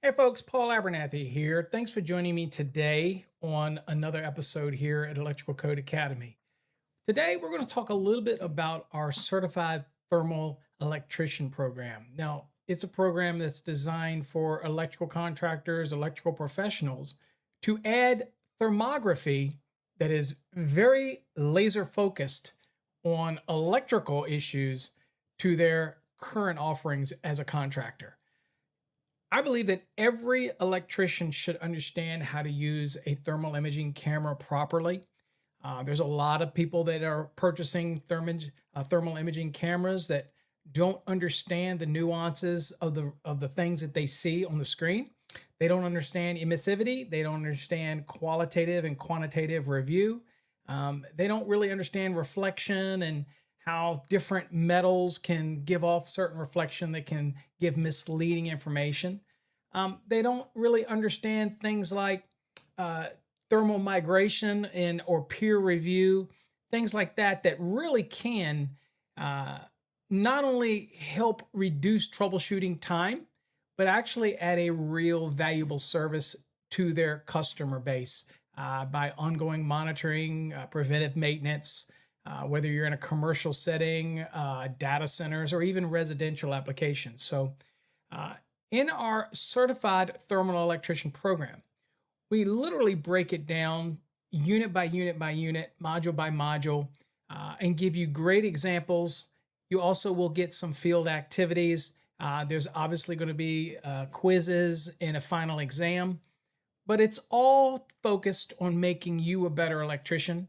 Hey folks, Paul Abernathy here. Thanks for joining me today on another episode here at Electrical Code Academy. Today we're going to talk a little bit about our Certified Thermal Electrician program. Now, it's a program that's designed for electrical contractors, electrical professionals to add thermography that is very laser focused on electrical issues to their current offerings as a contractor. I believe that every electrician should understand how to use a thermal imaging camera properly. There's a lot of people that are purchasing thermal imaging cameras that don't understand the nuances of the things that they see on the screen. They don't understand emissivity. They don't understand qualitative and quantitative review. They don't really understand reflection and how different metals can give off certain reflection that can give misleading information. They don't really understand things like thermal migration and or peer review, things like that that really can not only help reduce troubleshooting time, but actually add a real valuable service to their customer base by ongoing monitoring, preventive maintenance, whether you're in a commercial setting, data centers, or even residential applications. So in our Certified Thermal Electrician program, we literally break it down unit by unit by unit, module by module, and give you great examples. You also will get some field activities. There's obviously going to be quizzes and a final exam, but it's all focused on making you a better electrician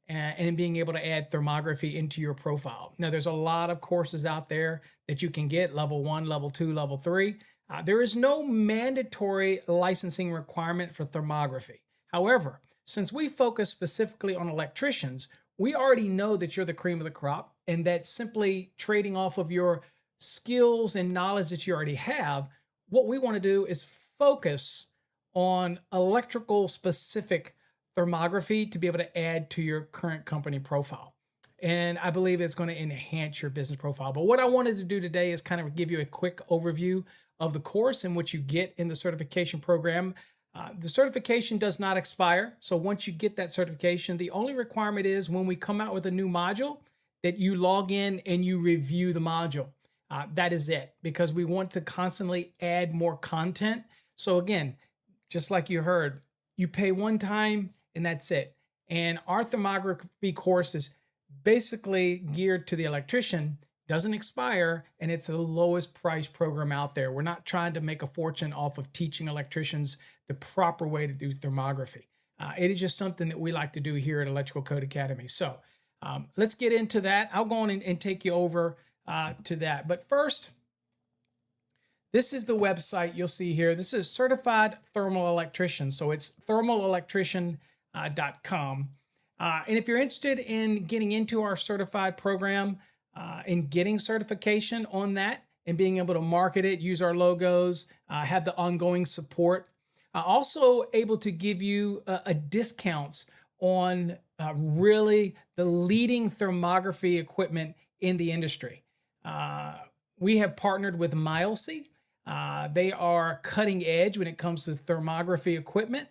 and being able to add thermography into your profile. Now, there's a lot of courses out there that you can get, level 1, level 2, level 3. There is no mandatory licensing requirement for thermography. However, since we focus specifically on electricians, we already know that you're the cream of the crop and that simply trading off of your skills and knowledge that you already have, what we want to do is focus on electrical specific thermography to be able to add to your current company profile. And I believe it's going to enhance your business profile. But what I wanted to do today is kind of give you a quick overview of the course and what you get in the certification program. The certification does not expire. So once you get that certification, the only requirement is when we come out with a new module that you log in and you review the module. That is it, because we want to constantly add more content. So again, just like you heard, you pay one time and that's it. And our thermography course is basically geared to the electrician, doesn't expire, and it's the lowest price program out there. We're not trying to make a fortune off of teaching electricians the proper way to do thermography. It is just something that we like to do here at Electrical Code Academy. So let's get into that. I'll go on and take you over to that. But first, this is the website you'll see here. This is Certified Thermal Electrician. So it's thermalelectrician.com. And if you're interested in getting into our certified program and getting certification on that and being able to market it, use our logos, have the ongoing support, also able to give you a discounts on really the leading thermography equipment in the industry. We have partnered with Mileseey. They are cutting edge when it comes to thermography equipment.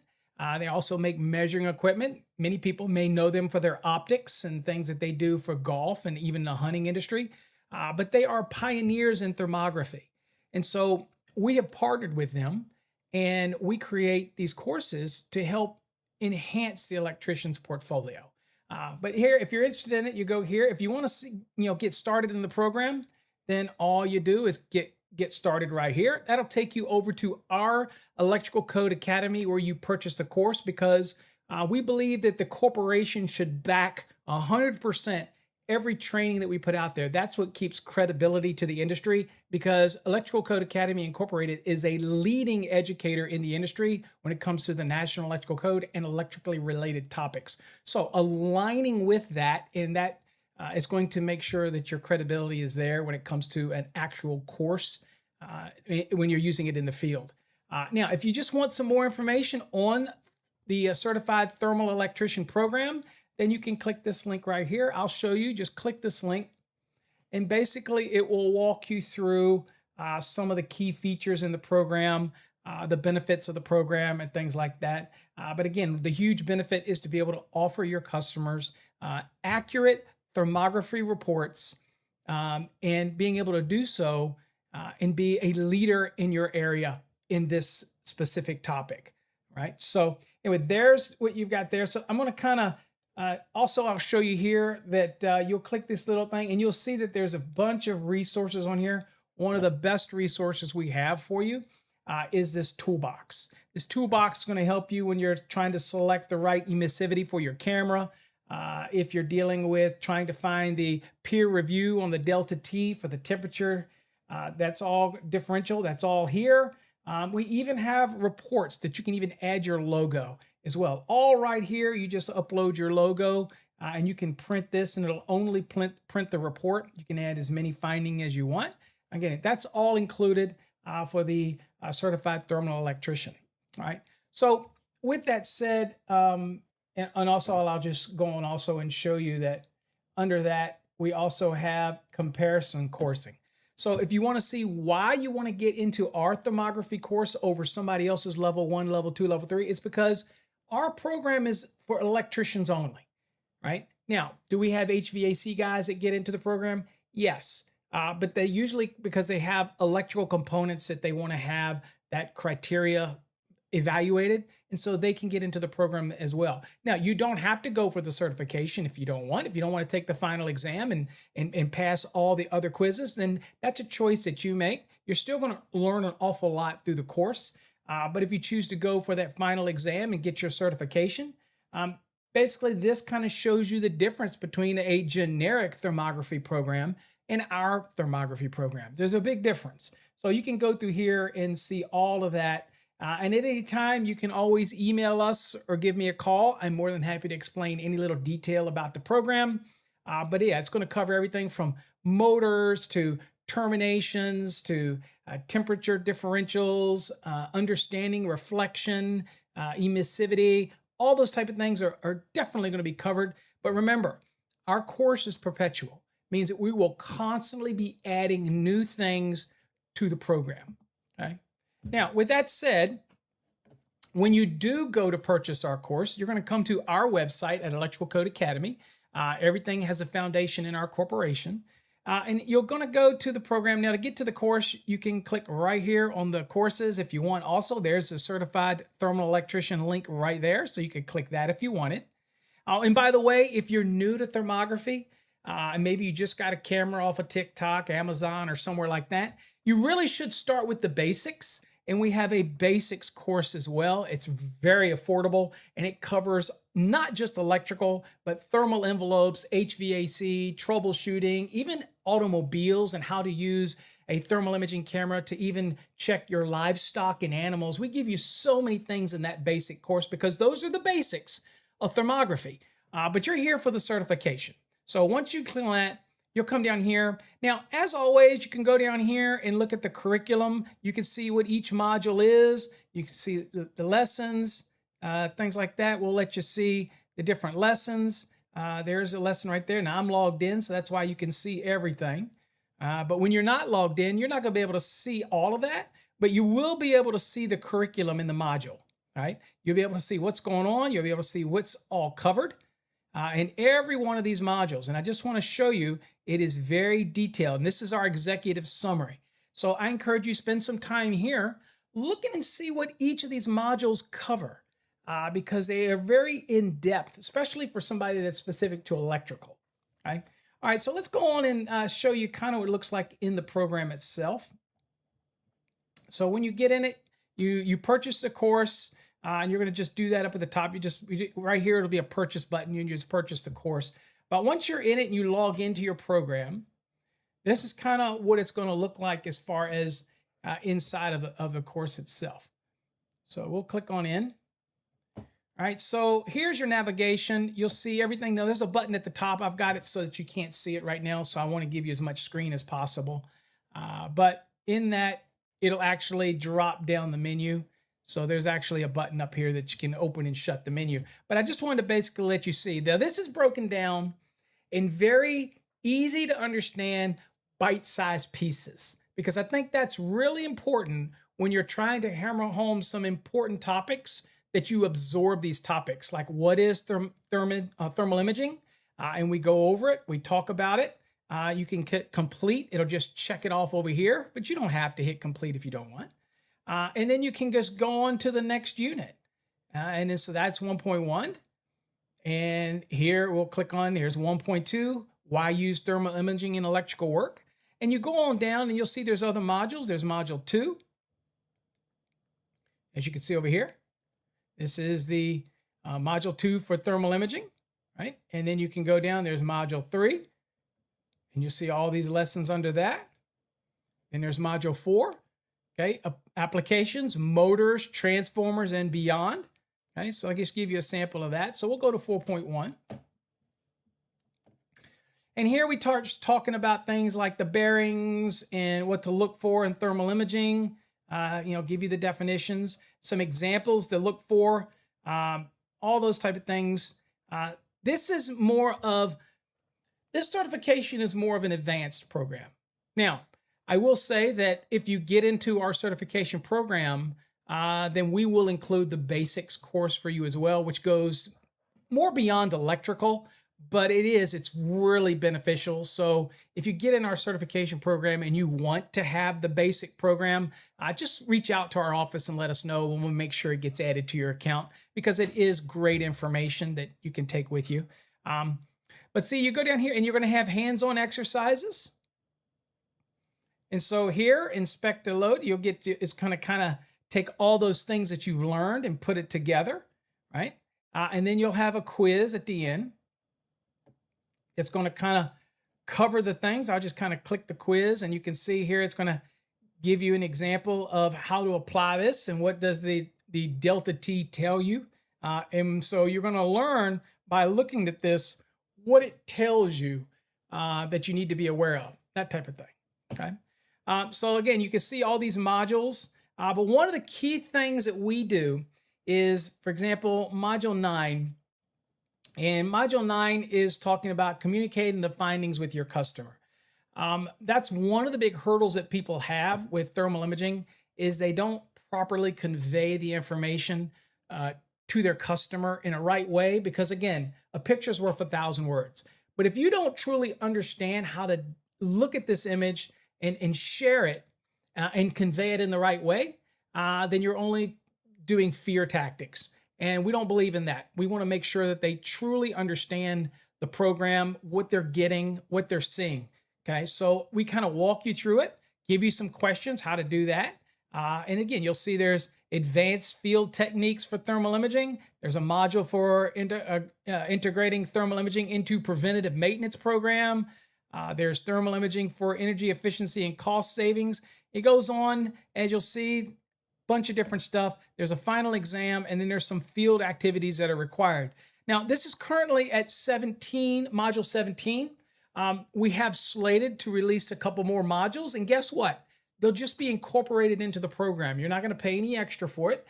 They also make measuring equipment. Many people may know them for their optics and things that they do for golf and even the hunting industry, but they are pioneers in thermography. And so we have partnered with them and we create these courses to help enhance the electrician's portfolio. But here, if you're interested in it, you go here. If you want to see, get started in the program, then all you do is get started right here. That'll take you over to our Electrical Code Academy where you purchase the course, because we believe that the corporation should back 100% every training that we put out there. That's what keeps credibility to the industry, because Electrical Code Academy Incorporated is a leading educator in the industry when it comes to the National Electrical Code and electrically related topics. So aligning with that, and that is going to make sure that your credibility is there when it comes to an actual course when you're using it in the field. Now, if you just want some more information on the Certified Thermal Electrician program, then you can click this link right here. I'll show you. Just click this link, and basically it will walk you through some of the key features in the program, the benefits of the program and things like that. But again, the huge benefit is to be able to offer your customers accurate thermography reports, and being able to do so and be a leader in your area in this specific topic, right? So anyway, there's what you've got there. So I'm going to kind of also, I'll show you here that you'll click this little thing and you'll see that there's a bunch of resources on here. One of the best resources we have for you is this toolbox. This toolbox is going to help you when you're trying to select the right emissivity for your camera. If you're dealing with trying to find the peer review on the delta T for the temperature, that's all differential. That's all here. We even have reports that you can even add your logo as well. All right here, you just upload your logo and you can print this and it'll only print the report. You can add as many findings as you want. Again, that's all included for the certified thermal electrician. All right. So with that said, and also I'll just go on also and show you that under that, we also have comparison coursing. So if you want to see why you want to get into our thermography course over somebody else's level 1, level 2, level 3, it's because our program is for electricians only, right? Now, do we have HVAC guys that get into the program? Yes, but they usually, because they have electrical components that they want to have that criteria evaluated, and so they can get into the program as well. Now, you don't have to go for the certification if you don't want. If you don't want to take the final exam and pass all the other quizzes, then that's a choice that you make. You're still going to learn an awful lot through the course. But if you choose to go for that final exam and get your certification, basically this kind of shows you the difference between a generic thermography program and our thermography program. There's a big difference. So you can go through here and see all of that. And at any time, you can always email us or give me a call. I'm more than happy to explain any little detail about the program. But yeah, it's going to cover everything from motors to terminations to temperature differentials, understanding reflection, emissivity. All those type of things are definitely going to be covered. But remember, our course is perpetual. It means that we will constantly be adding new things to the program. Okay. Now, with that said, when you do go to purchase our course, you're going to come to our website at Electrical Code Academy. Everything has a foundation in our corporation. And you're going to go to the program. Now, to get to the course, you can click right here on the courses if you want. Also, there's a certified thermal electrician link right there, so you can click that if you want it. And by the way, if you're new to thermography, and maybe you just got a camera off of TikTok, Amazon, or somewhere like that, you really should start with the basics. And we have a basics course as well. It's very affordable and it covers not just electrical, but thermal envelopes, HVAC, troubleshooting, even automobiles and how to use a thermal imaging camera to even check your livestock and animals. We give you so many things in that basic course because those are the basics of thermography. But you're here for the certification. So once you click on that, you'll come down here. Now, as always, you can go down here and look at the curriculum. You can see what each module is. You can see the lessons, things like that. We'll let you see the different lessons. There's a lesson right there. Now, I'm logged in, so that's why you can see everything. But when you're not logged in, you're not going to be able to see all of that, but you will be able to see the curriculum in the module, right? You'll be able to see what's going on. You'll be able to see what's all covered. In every one of these modules. And I just want to show you, it is very detailed. And this is our executive summary. So I encourage you to spend some time here looking and see what each of these modules cover because they are very in-depth, especially for somebody that's specific to electrical. Okay? All right, so let's go on and show you kind of what it looks like in the program itself. So when you get in it, you purchase the course. And you're going to just do that up at the top. Right here, it'll be a purchase button. You can just purchase the course. But once you're in it and you log into your program, this is kind of what it's going to look like as far as inside of the course itself. So we'll click on in. All right, so here's your navigation. You'll see everything. Now, there's a button at the top. I've got it so that you can't see it right now, so I want to give you as much screen as possible. But in that, it'll actually drop down the menu. So there's actually a button up here that you can open and shut the menu. But I just wanted to basically let you see. Now, this is broken down in very easy to understand bite-sized pieces because I think that's really important when you're trying to hammer home some important topics that you absorb these topics, like what is thermal imaging? And we go over it, we talk about it. You can hit complete, it'll just check it off over here, but you don't have to hit complete if you don't want. And then you can just go on to the next unit. And then, so that's 1.1. And here we'll click on, here's 1.2, why use thermal imaging in electrical work? And you go on down and you'll see there's other modules. There's module 2. As you can see over here, this is the module 2 for thermal imaging, right? And then you can go down, there's module 3, and you see all these lessons under that. And there's module 4, okay? Applications, motors, transformers, and beyond. Okay, so I'll just give you a sample of that. So we'll go to 4.1. And here we start talking about things like the bearings and what to look for in thermal imaging, give you the definitions, some examples to look for, all those type of things. This certification is more of an advanced program. Now, I will say that if you get into our certification program, then we will include the basics course for you as well, which goes more beyond electrical, but it's really beneficial. So if you get in our certification program and you want to have the basic program, just reach out to our office and let us know, and we'll make sure it gets added to your account, because it is great information that you can take with you. But see, you go down here and you're going to have hands-on exercises. And so here, inspect and load, you'll get to, it's going to kind of take all those things that you've learned and put it together, right? And then you'll have a quiz at the end. It's going to kind of cover the things. I'll just kind of click the quiz, and you can see here it's going to give you an example of how to apply this and what does the delta T tell you. And so you're going to learn by looking at this what it tells you that you need to be aware of, that type of thing, okay? So again, you can see all these modules. But one of the key things that we do is, for example, module 9. And module 9 is talking about communicating the findings with your customer. That's one of the big hurdles that people have with thermal imaging, is they don't properly convey the information to their customer in a right way, because again, a picture's worth 1,000 words. But if you don't truly understand how to look at this image and share it, and convey it in the right way, then you're only doing fear tactics. And we don't believe in that. We want to make sure that they truly understand the program, what they're getting, what they're seeing. Okay, so we kind of walk you through it, give you some questions, how to do that. And again, you'll see there's advanced field techniques for thermal imaging. There's a module for integrating thermal imaging into preventative maintenance program. There's thermal imaging for energy efficiency and cost savings. It goes on, as you'll see, a bunch of different stuff. There's a final exam, and then there's some field activities that are required. Now, this is currently at 17, module 17. We have slated to release a couple more modules, and guess what? They'll just be incorporated into the program. You're not going to pay any extra for it.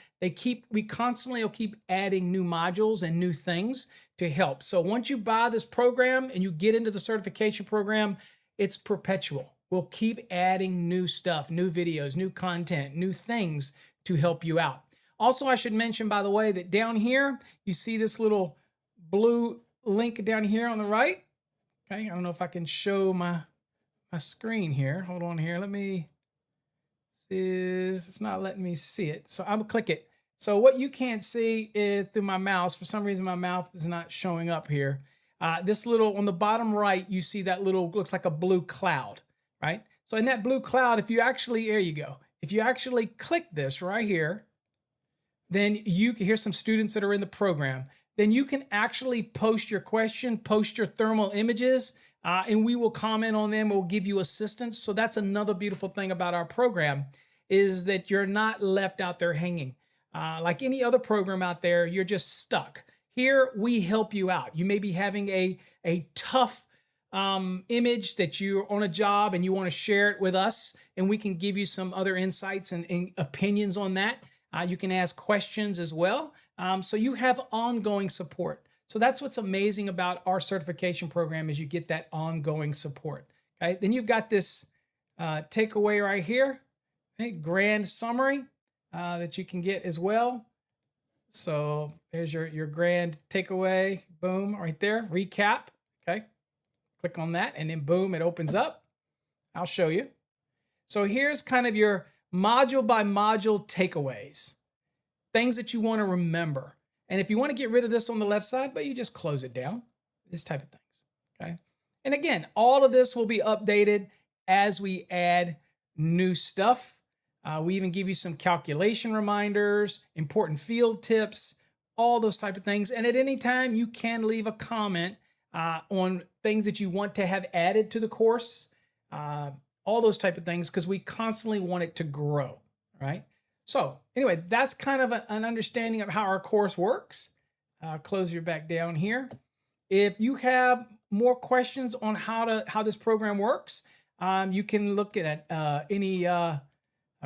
We constantly will keep adding new modules and new things to help. So once you buy this program and you get into the certification program, it's perpetual. We'll keep adding new stuff, new videos, new content, new things to help you out. Also, I should mention, by the way, that down here, you see this little blue link down here on the right. Okay, I don't know if I can show my screen here. Hold on here. Let me see. It's not letting me see it. So I'm gonna click it. So what you can't see is through my mouse. For some reason, my mouth is not showing up here. This little, on the bottom right, you see that little, looks like a blue cloud, right? So in that blue cloud, if you actually, there you go. If you actually click this right here, then you can, here's some students that are in the program. Then you can actually post your question, post your thermal images, and we will comment on them. We'll give you assistance. So that's another beautiful thing about our program, is that you're not left out there hanging. Like any other program out there, you're just stuck. Here, we help you out. You may be having a tough image that you're on a job and you want to share it with us, and we can give you some other insights and opinions on that. You can ask questions as well. So you have ongoing support. So that's what's amazing about our certification program, is you get that ongoing support. Okay, then you've got this takeaway right here. a grand summary that you can get as well. So there's your grand takeaway. Boom, right there. Recap. Okay. Click on that and then boom, it opens up. I'll show you. So here's kind of your module by module takeaways, things that you want to remember. And if you want to get rid of this on the left side, but you just close it down, this type of things. Okay. And again, all of this will be updated as we add new stuff. We even give you some calculation reminders, important field tips, all those type of things. And at any time, you can leave a comment on things that you want to have added to the course, all those type of things, because we constantly want it to grow, right? So anyway, that's kind of an understanding of how our course works. Close your back down here. If you have more questions on how this program works, you can look at any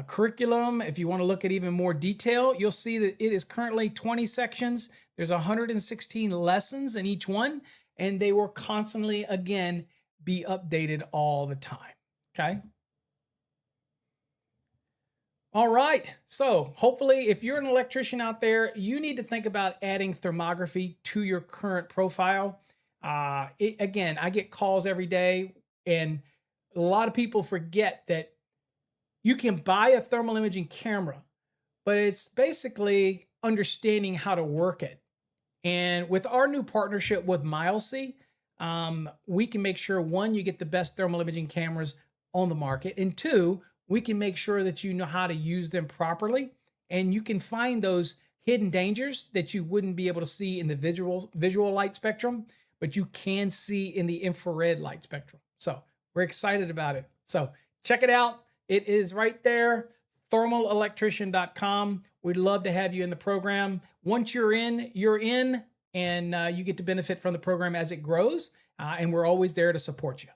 curriculum. If you want to look at even more detail, you'll see that it is currently 20 sections. There's 116 lessons in each one, and they will constantly, again, be updated all the time. Okay. All right. So hopefully, if you're an electrician out there, you need to think about adding thermography to your current profile. Again, I get calls every day, and a lot of people forget that you can buy a thermal imaging camera, but it's basically understanding how to work it. And with our new partnership with Mileseey, we can make sure, one, you get the best thermal imaging cameras on the market, and two, we can make sure that you know how to use them properly, and you can find those hidden dangers that you wouldn't be able to see in the visual light spectrum, but you can see in the infrared light spectrum. So we're excited about it. So check it out. It is right there, thermalelectrician.com. We'd love to have you in the program. Once you're in, and you get to benefit from the program as it grows, and we're always there to support you.